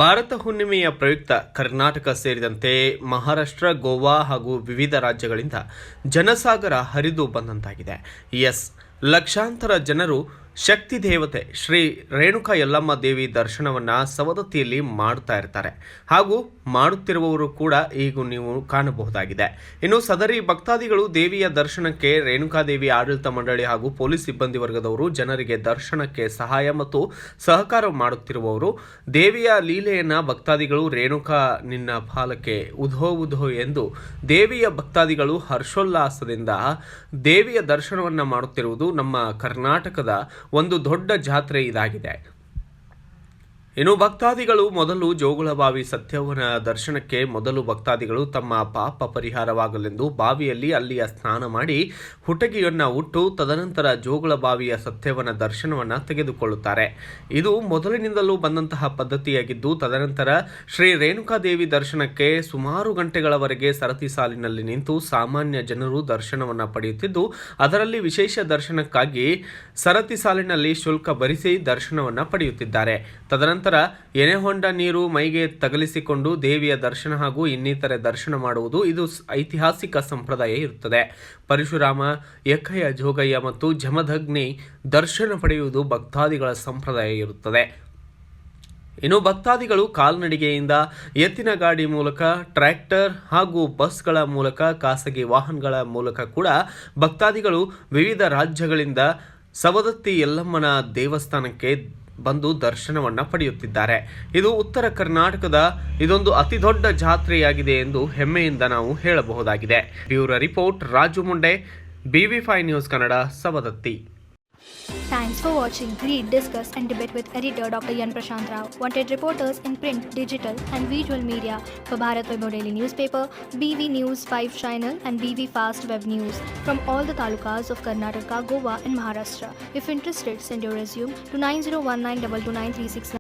ಭಾರತ ಹುಣ್ಣಿಮೆಯ ಪ್ರಯುಕ್ತ ಕರ್ನಾಟಕ ಸೇರಿದಂತೆ ಮಹಾರಾಷ್ಟ್ರ, ಗೋವಾ ಹಾಗೂ ವಿವಿಧ ರಾಜ್ಯಗಳಿಂದ ಜನಸಾಗರ ಹರಿದು ಬಂದಂತಾಗಿದೆ. ಲಕ್ಷಾಂತರ ಜನರು ಶಕ್ತಿ ದೇವತೆ ಶ್ರೀ ರೇಣುಕಾ ಯಲ್ಲಮ್ಮ ದೇವಿ ದರ್ಶನವನ್ನು ಸವದತ್ತಿಯಲ್ಲಿ ಮಾಡುತ್ತಾ ಇರ್ತಾರೆ ಹಾಗೂ ಮಾಡುತ್ತಿರುವವರು ಕೂಡ ಈಗ ನೀವು ಕಾಣಬಹುದಾಗಿದೆ. ಇನ್ನು ಸದರಿ ಭಕ್ತಾದಿಗಳು ದೇವಿಯ ದರ್ಶನಕ್ಕೆ ರೇಣುಕಾದೇವಿ ಆಡಳಿತ ಮಂಡಳಿ ಹಾಗೂ ಪೊಲೀಸ್ ಸಿಬ್ಬಂದಿ ವರ್ಗದವರು ಜನರಿಗೆ ದರ್ಶನಕ್ಕೆ ಸಹಾಯ ಮತ್ತು ಸಹಕಾರ ಮಾಡುತ್ತಿರುವವರು. ದೇವಿಯ ಲೀಲೆಯನ್ನ ಭಕ್ತಾದಿಗಳು ರೇಣುಕಾ ನಿನ್ನ ಪಾಲಕ್ಕೆ ಉಧೋ ಉಧೋ ಎಂದು ದೇವಿಯ ಭಕ್ತಾದಿಗಳು ಹರ್ಷೋಲ್ಲಾಸದಿಂದ ದೇವಿಯ ದರ್ಶನವನ್ನು ಮಾಡುತ್ತಿರುವುದು ನಮ್ಮ ಕರ್ನಾಟಕದ ಒಂದು ದೊಡ್ಡ ಜಾತ್ರೆ ಇದಾಗಿದೆ. ಇನ್ನು ಭಕ್ತಾದಿಗಳು ಮೊದಲು ಜೋಗುಳಬಾವಿ ಸತ್ಯವನ ದರ್ಶನಕ್ಕೆ ಮೊದಲು ಭಕ್ತಾದಿಗಳು ತಮ್ಮ ಪಾಪ ಪರಿಹಾರವಾಗಲೆಂದು ಬಾವಿಯಲ್ಲಿ ಅಲ್ಲಿಯ ಸ್ನಾನ ಮಾಡಿ ಹುಟಗಿಯನ್ನು ಉಟ್ಟು ತದನಂತರ ಜೋಗುಳಬಾವಿಯ ಸತ್ಯವನ ದರ್ಶನವನ್ನು ತೆಗೆದುಕೊಳ್ಳುತ್ತಾರೆ. ಇದು ಮೊದಲಿನಿಂದಲೂ ಬಂದಂತಹ ಪದ್ಧತಿಯಾಗಿದ್ದು, ತದನಂತರ ಶ್ರೀ ರೇಣುಕಾದೇವಿ ದರ್ಶನಕ್ಕೆ ಸುಮಾರು ಗಂಟೆಗಳವರೆಗೆ ಸರತಿ ಸಾಲಿನಲ್ಲಿ ನಿಂತು ಸಾಮಾನ್ಯ ಜನರು ದರ್ಶನವನ್ನು ಪಡೆಯುತ್ತಿದ್ದು, ಅದರಲ್ಲಿ ವಿಶೇಷ ದರ್ಶನಕ್ಕಾಗಿ ಸರತಿ ಸಾಲಿನಲ್ಲಿ ಶುಲ್ಕ ಭರಿಸಿ ದರ್ಶನವನ್ನು ಪಡೆಯುತ್ತಿದ್ದಾರೆ. ತದನಂತರ ಎನೆಹೊಂಡ ನೀರು ಮೈಗೆ ತಗಲಿಸಿಕೊಂಡು ದೇವಿಯ ದರ್ಶನ ಹಾಗೂ ಇನ್ನಿತರೆ ದರ್ಶನ ಮಾಡುವುದು ಇದು ಐತಿಹಾಸಿಕ ಸಂಪ್ರದಾಯ ಇರುತ್ತದೆ. ಪರಶುರಾಮ, ಯಕ್ಕಯ್ಯ, ಜೋಗಯ್ಯ ಮತ್ತು ಜಮದಗ್ನಿ ದರ್ಶನ ಪಡೆಯುವುದು ಭಕ್ತಾದಿಗಳ ಸಂಪ್ರದಾಯ ಇರುತ್ತದೆ. ಇನ್ನು ಭಕ್ತಾದಿಗಳು ಕಾಲ್ನಡಿಗೆಯಿಂದ, ಎತ್ತಿನ ಗಾಡಿ ಮೂಲಕ, ಟ್ರ್ಯಾಕ್ಟರ್ ಹಾಗೂ ಬಸ್ಗಳ ಮೂಲಕ, ಖಾಸಗಿ ವಾಹನಗಳ ಮೂಲಕ ಕೂಡ ಭಕ್ತಾದಿಗಳು ವಿವಿಧ ರಾಜ್ಯಗಳಿಂದ ಸವದತ್ತಿ ಯಲ್ಲಮ್ಮನ ದೇವಸ್ಥಾನಕ್ಕೆ ಬಂದು ದರ್ಶನವನ್ನು ಪಡೆಯುತ್ತಿದ್ದಾರೆ. ಇದು ಉತ್ತರ ಕರ್ನಾಟಕದ ಇದೊಂದು ಅತಿ ದೊಡ್ಡ ಜಾತ್ರೆಯಾಗಿದೆ ಎಂದು ಹೆಮ್ಮೆಯಿಂದ ನಾವು ಹೇಳಬಹುದಾಗಿದೆ. Bureau report, Raju Munde, BV5 news Kannada, Savadatti. Thanks for watching. Read, discuss and debate with editor Dr. Yan Prashant Rao. Wanted reporters in print, digital and visual media for Bharat Vaibhav Daily Newspaper, BV News 5 Channel and BV Fast Web News from all the talukas of Karnataka, Goa and Maharashtra. If interested, send your resume to 9019229369.